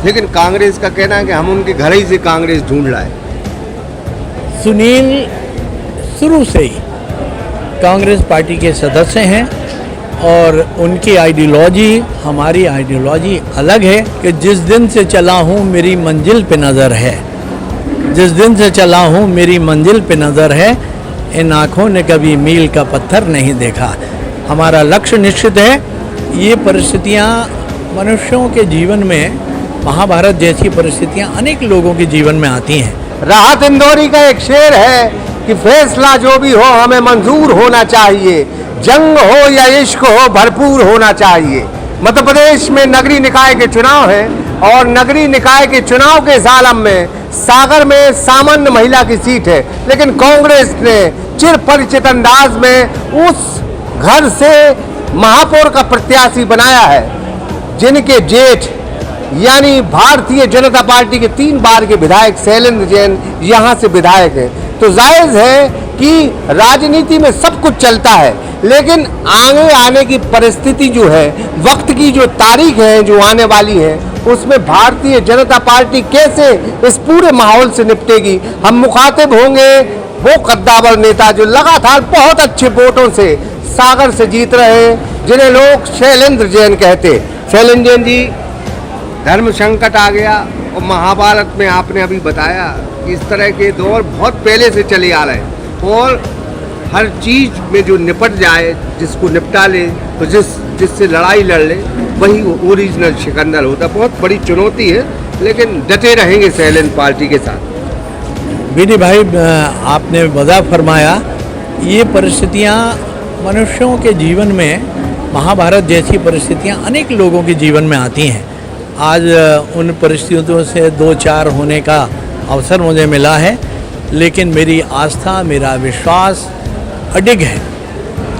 लेकिन कांग्रेस का कहना है कि हम उनके घर ही से कांग्रेस ढूंढ लाए। सुनील शुरू से ही कांग्रेस पार्टी के सदस्य हैं और उनकी आइडियोलॉजी हमारी आइडियोलॉजी अलग है कि जिस दिन से चला हूँ मेरी मंजिल पे नज़र है, जिस दिन से चला हूँ मेरी मंजिल पे नज़र है, इन आँखों ने कभी मील का पत्थर नहीं देखा। हमारा लक्ष्य निश्चित है। ये परिस्थितियाँ मनुष्यों के जीवन में, महाभारत जैसी परिस्थितियाँ अनेक लोगों के जीवन में आती हैं। राहत इंदौरी का एक शेर है कि फैसला जो भी हो हमें मंजूर होना चाहिए, जंग हो या इश्क हो भरपूर होना चाहिए। मध्य प्रदेश में नगरीय निकाय के चुनाव है और नगरीय निकाय के चुनाव के सालम में सागर में सामान्य महिला की सीट है, लेकिन कांग्रेस ने चिर परिचित अंदाज में उस घर से महापौर का प्रत्याशी बनाया है, जिनके जेठ यानी भारतीय जनता पार्टी के 3 बार के विधायक शैलेंद्र जैन यहाँ से विधायक हैं। तो जायज़ है कि राजनीति में सब कुछ चलता है, लेकिन आगे आने की परिस्थिति जो है, वक्त की जो तारीख है जो आने वाली है, उसमें भारतीय जनता पार्टी कैसे इस पूरे माहौल से निपटेगी। हम मुखातिब होंगे वो कद्दावर नेता जो लगातार बहुत अच्छे वोटों से सागर से जीत रहे हैं, जिन्हें लोग शैलेंद्र जैन कहते। शैलेंद्र जैन जी, धर्म संकट आ गया और महाभारत में आपने अभी बताया कि इस तरह के दौर बहुत पहले से चले आ रहे हैं और हर चीज़ में जो निपट जाए, जिसको निपटा ले, तो जिससे लड़ाई लड़ ले, वही ओरिजिनल सिकंदर होता। बहुत बड़ी चुनौती है, लेकिन डटे रहेंगे शैलेंद्र पार्टी के साथ। विधि भाई, आपने वजह फरमाया, ये परिस्थितियाँ मनुष्यों के जीवन में, महाभारत जैसी परिस्थितियाँ अनेक लोगों के जीवन में आती हैं। आज उन परिस्थितियों से 2-4 होने का अवसर मुझे मिला है, लेकिन मेरी आस्था, मेरा विश्वास अडिग है।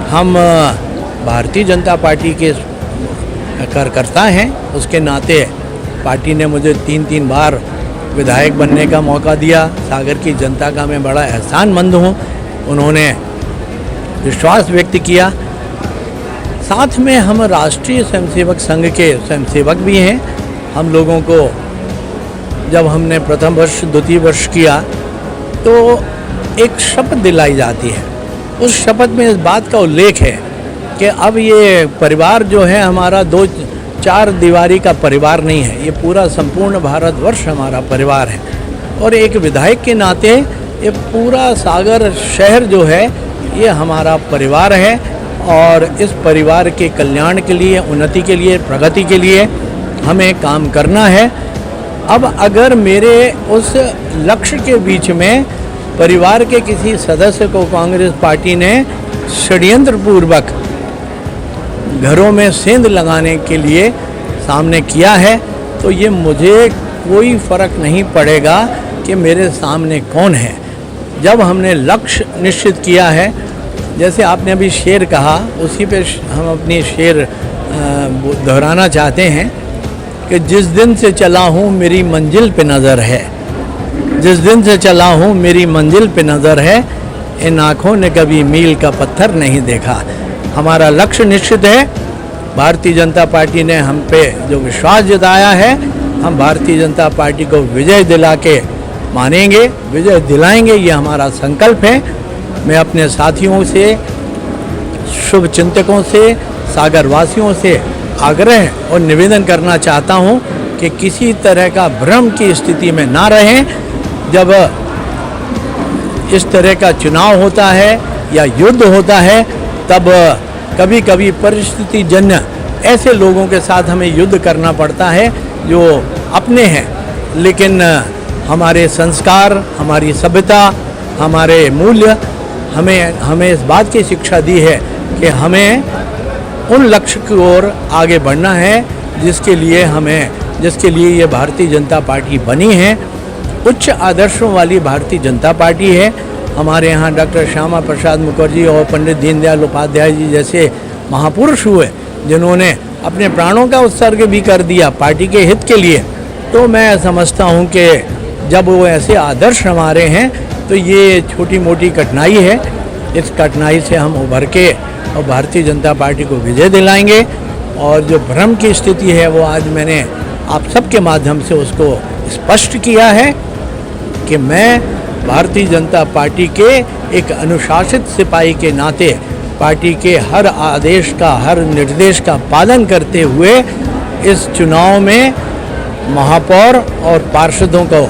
हम भारतीय जनता पार्टी के कार्यकर्ता हैं, उसके नाते पार्टी ने मुझे 3 बार विधायक बनने का मौका दिया। सागर की जनता का मैं बड़ा एहसानमंद हूँ, उन्होंने विश्वास व्यक्त किया। साथ में हम राष्ट्रीय स्वयंसेवक संघ के स्वयंसेवक भी हैं। हम लोगों को जब हमने प्रथम वर्ष, द्वितीय वर्ष किया, तो एक शपथ दिलाई जाती है। उस शपथ में इस बात का उल्लेख है कि अब ये परिवार जो है हमारा 2-4 दीवारी का परिवार नहीं है, ये पूरा संपूर्ण भारतवर्ष हमारा परिवार है। और एक विधायक के नाते ये पूरा सागर शहर जो है ये हमारा परिवार है और इस परिवार के कल्याण के लिए, उन्नति के लिए, प्रगति के लिए हमें काम करना है। अब अगर मेरे उस लक्ष्य के बीच में परिवार के किसी सदस्य को कांग्रेस पार्टी ने षड्यंत्रपूर्वक घरों में सेंध लगाने के लिए सामने किया है, तो ये मुझे कोई फ़र्क नहीं पड़ेगा कि मेरे सामने कौन है। जब हमने लक्ष्य निश्चित किया है, जैसे आपने अभी शेर कहा, उसी पे हम अपनी शेर दोहराना चाहते हैं कि जिस दिन से चला हूँ मेरी मंजिल पे नज़र है, जिस दिन से चला हूँ मेरी मंजिल पे नज़र है, इन आँखों ने कभी मील का पत्थर नहीं देखा। हमारा लक्ष्य निश्चित है। भारतीय जनता पार्टी ने हम पे जो विश्वास जताया है, हम भारतीय जनता पार्टी को विजय दिला के मानेंगे, विजय दिलाएंगे, ये हमारा संकल्प है। मैं अपने साथियों से, शुभ चिंतकों से, सागर वासियों से आग्रह और निवेदन करना चाहता हूं कि किसी तरह का भ्रम की स्थिति में ना रहें। जब इस तरह का चुनाव होता है या युद्ध होता है, तब कभी कभी परिस्थिति जन्य ऐसे लोगों के साथ हमें युद्ध करना पड़ता है जो अपने हैं, लेकिन हमारे संस्कार, हमारी सभ्यता, हमारे मूल्य हमें इस बात की शिक्षा दी है कि हमें उन लक्ष्य की ओर आगे बढ़ना है जिसके लिए ये भारतीय जनता पार्टी बनी है। उच्च आदर्शों वाली भारतीय जनता पार्टी है। हमारे यहाँ डॉक्टर श्यामा प्रसाद मुखर्जी और पंडित दीनदयाल उपाध्याय जी जैसे महापुरुष हुए, जिन्होंने अपने प्राणों का उत्सर्ग भी कर दिया पार्टी के हित के लिए। तो मैं समझता हूँ कि जब वो ऐसे आदर्श हमारे हैं, तो ये छोटी मोटी कठिनाई है। इस कठिनाई से हम उभर के और भारतीय जनता पार्टी को विजय दिलाएंगे। और जो भ्रम की स्थिति है, वो आज मैंने आप सबके माध्यम से उसको स्पष्ट किया है कि मैं भारतीय जनता पार्टी के एक अनुशासित सिपाही के नाते पार्टी के हर आदेश का, हर निर्देश का पालन करते हुए इस चुनाव में महापौर और पार्षदों को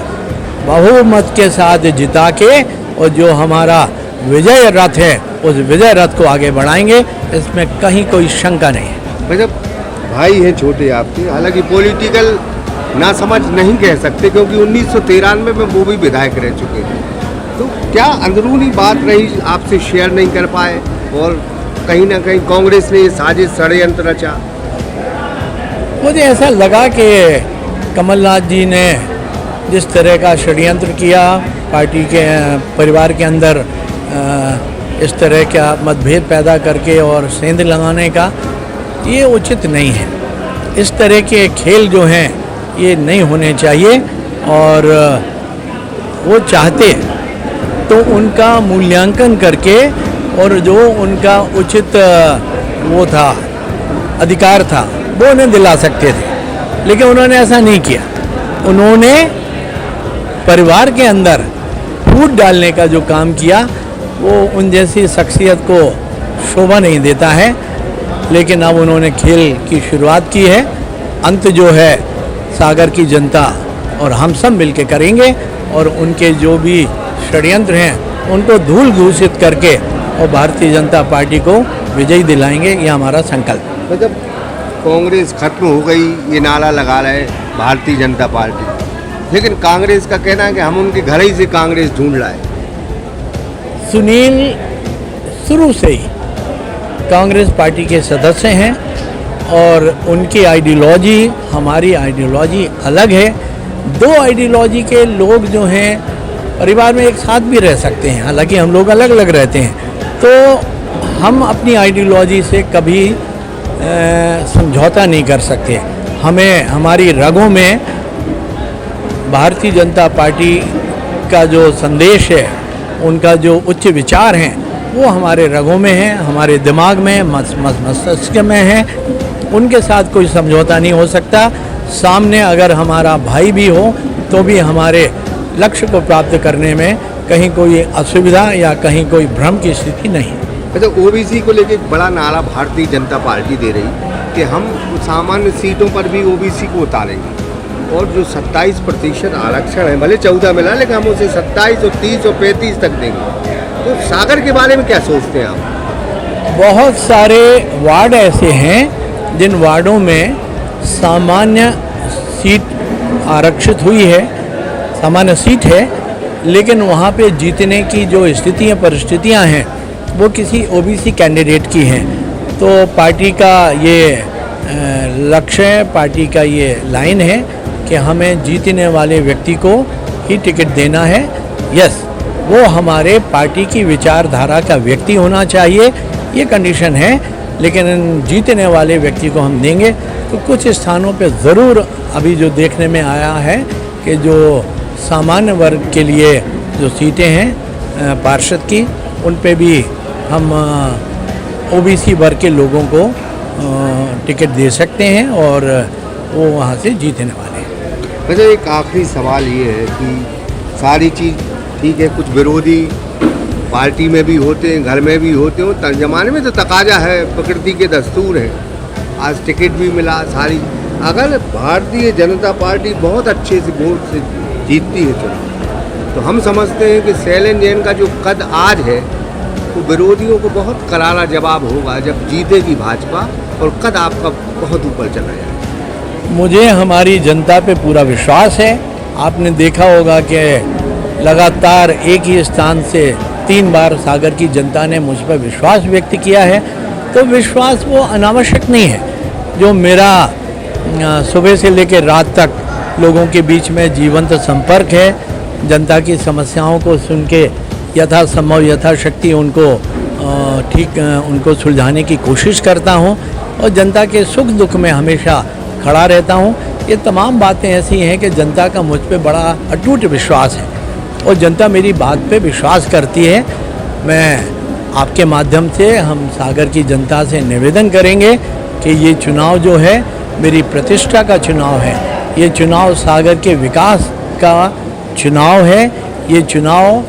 बहुमत के साथ जिता के और जो हमारा विजय रथ है उस विजय रथ को आगे बढ़ाएंगे, इसमें कहीं कोई शंका नहीं है। मतलब भाई हैं छोटे आपके, हालांकि पॉलिटिकल ना समझ नहीं कह सकते क्योंकि 1993 में वो भी विधायक रह चुके हैं, तो क्या अंदरूनी बात रही आपसे शेयर नहीं कर पाए और कहीं ना कहीं कांग्रेस ने ये साजिश षड्यंत्र रचा? मुझे ऐसा लगा कि कमलनाथ जी ने जिस तरह का षड्यंत्र किया पार्टी के परिवार के अंदर, इस तरह का मतभेद पैदा करके और सेंध लगाने का, ये उचित नहीं है। इस तरह के खेल जो हैं ये नहीं होने चाहिए और वो चाहते तो उनका मूल्यांकन करके और जो उनका उचित वो था, अधिकार था, वो उन्हें दिला सकते थे, लेकिन उन्होंने ऐसा नहीं किया। उन्होंने परिवार के अंदर फूट डालने का जो काम किया वो उन जैसी शख्सियत को शोभा नहीं देता है, लेकिन अब उन्होंने खेल की शुरुआत की है। अंत जो है सागर की जनता और हम सब मिलकर करेंगे और उनके जो भी षड्यंत्र हैं उनको धूल घूसित करके और भारतीय जनता पार्टी को विजयी दिलाएंगे, ये हमारा संकल्प। मतलब कांग्रेस खत्म हो गई ये नारा लगा रहे भारतीय जनता पार्टी, लेकिन कांग्रेस का कहना है कि हम उनके घर ही से कांग्रेस ढूंढ लाए। सुनील शुरू से ही कांग्रेस पार्टी के सदस्य हैं और उनकी आइडियोलॉजी हमारी आइडियोलॉजी अलग है। दो आइडियोलॉजी के लोग जो हैं परिवार में एक साथ भी रह सकते हैं, हालांकि हम लोग अलग अलग रहते हैं, तो हम अपनी आइडियोलॉजी से कभी समझौता नहीं कर सकते। हमें हमारी रगों में भारतीय जनता पार्टी का जो संदेश है, उनका जो उच्च विचार हैं, वो हमारे रगों में है, हमारे दिमाग में, मस्तिष्क में है। उनके साथ कोई समझौता नहीं हो सकता। सामने अगर हमारा भाई भी हो तो भी हमारे लक्ष्य को प्राप्त करने में कहीं कोई असुविधा या कहीं कोई भ्रम की स्थिति नहीं। अच्छा, ओबीसी को लेकर एक बड़ा नारा भारतीय जनता पार्टी दे रही कि हम सामान्य सीटों पर भी ओबीसी को उतारेंगे और जो 27% आरक्षण है, भले 14 मिला, लेकिन हम उसे 27 और 30 और 35 तक देंगे। तो सागर के बारे में क्या सोचते हैं आप? बहुत सारे वार्ड ऐसे हैं जिन वार्डों में सामान्य सीट आरक्षित हुई है, सामान्य सीट है, लेकिन वहाँ पे जीतने की जो स्थितियाँ परिस्थितियाँ हैं वो किसी ओबीसी कैंडिडेट की हैं। तो पार्टी का ये लक्ष्य है, पार्टी का ये लाइन है कि हमें जीतने वाले व्यक्ति को ही टिकट देना है। यस, वो हमारे पार्टी की विचारधारा का व्यक्ति होना चाहिए, ये कंडीशन है, लेकिन जीतने वाले व्यक्ति को हम देंगे। तो कुछ स्थानों पे ज़रूर अभी जो देखने में आया है कि जो सामान्य वर्ग के लिए जो सीटें हैं पार्षद की, उन पे भी हम ओबीसी वर्ग के लोगों को टिकट दे सकते हैं और वो वहाँ से जीतने वाले हैं। वैसे एक आखिरी सवाल ये है कि सारी चीज़ ठीक है, कुछ विरोधी पार्टी में भी होते हैं, घर में भी होते हो, जमाने में तो तकाजा है, प्रकृति के दस्तूर है। आज टिकट भी मिला सारी। अगर भारतीय जनता पार्टी बहुत अच्छे से वोट से जीतती है चुनाव, तो हम समझते हैं कि शैलेंद्र जैन का जो कद आज है तो विरोधियों को बहुत करारा जवाब होगा जब जीतेगी भाजपा और कद आपका बहुत ऊपर चला जाएगा। मुझे हमारी जनता पे पूरा विश्वास है। आपने देखा होगा कि लगातार एक ही स्थान से 3 बार सागर की जनता ने मुझ पर विश्वास व्यक्त किया है। तो विश्वास वो अनावश्यक नहीं है। जो मेरा सुबह से लेकर रात तक लोगों के बीच में जीवंत संपर्क है, जनता की समस्याओं को सुन के यथासंभव यथाशक्ति उनको सुलझाने की कोशिश करता हूं और जनता के सुख दुख में हमेशा खड़ा रहता हूं। ये तमाम बातें ऐसी हैं कि जनता का मुझ पे बड़ा अटूट विश्वास है और जनता मेरी बात पे विश्वास करती है। मैं आपके माध्यम से हम सागर की जनता से निवेदन करेंगे कि ये चुनाव जो है मेरी प्रतिष्ठा का चुनाव है। ये चुनाव सागर के विकास का चुनाव है। ये चुनाव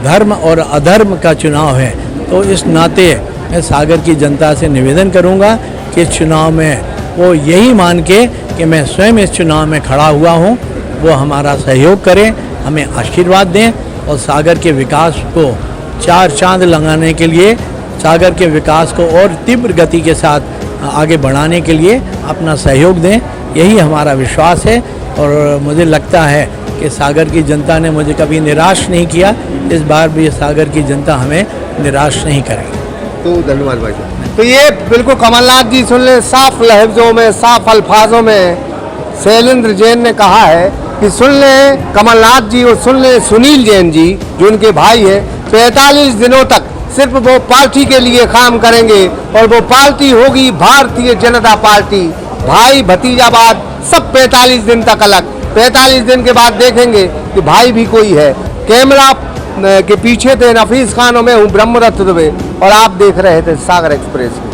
धर्म और अधर्म का चुनाव है। तो इस नाते मैं सागर की जनता से निवेदन करूंगा कि इस चुनाव में वो यही मान के कि मैं स्वयं इस चुनाव में खड़ा हुआ हूं, वो हमारा सहयोग करें, हमें आशीर्वाद दें और सागर के विकास को चार चांद लगाने के लिए, सागर के विकास को और तीव्र गति के साथ आगे बढ़ाने के लिए अपना सहयोग दें। यही हमारा विश्वास है और मुझे लगता है कि सागर की जनता ने मुझे कभी निराश नहीं किया। इस बार भी सागर की जनता हमें निराश नहीं करेगी। तो धन्यवाद भाई साहब। तो ये बिल्कुल कमलनाथ जी सुन ले, साफ लहजों में, साफ अल्फाजों में शैलेंद्र जैन ने कहा है कि सुन ले कमलनाथ जी और सुन ले सुनील जैन जी जो उनके भाई है, 45 दिनों तक सिर्फ वो पार्टी के लिए काम करेंगे और वो पार्टी होगी भारतीय जनता पार्टी। भाई भतीजावाद सब 45 दिन तक अलग। 45 दिन के बाद देखेंगे कि भाई भी कोई है। कैमरा के पीछे थे नफीस खान, मैं हूँ ब्रह्मदत्त दुबे और आप देख रहे थे सागर एक्सप्रेस।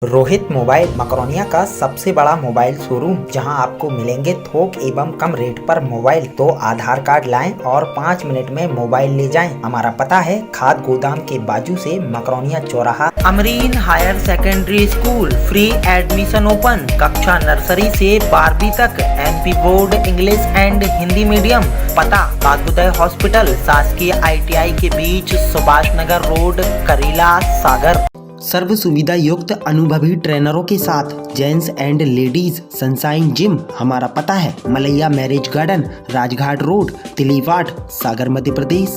रोहित मोबाइल मकरोनिया का सबसे बड़ा मोबाइल शोरूम, जहां आपको मिलेंगे थोक एवं कम रेट पर मोबाइल। तो आधार कार्ड लाएं और 5 मिनट में मोबाइल ले जाएं। हमारा पता है खाद गोदाम के बाजू से मकरोनिया चौराहा। Amreen higher secondary school, free admission open. कक्षा नर्सरी से 12वीं तक, MP board, English and Hindi medium. पता कादुदय हॉस्पिटल, शासकीय ITI के बीच, सुभाष नगर रोड, करीला, सागर। सर्व सुविधा युक्त अनुभवी ट्रेनरों के साथ gents and ladies sunshine gym. हमारा पता है Malaiya marriage garden, Rajghat road, Tiliwat, Sagar, Madhya प्रदेश।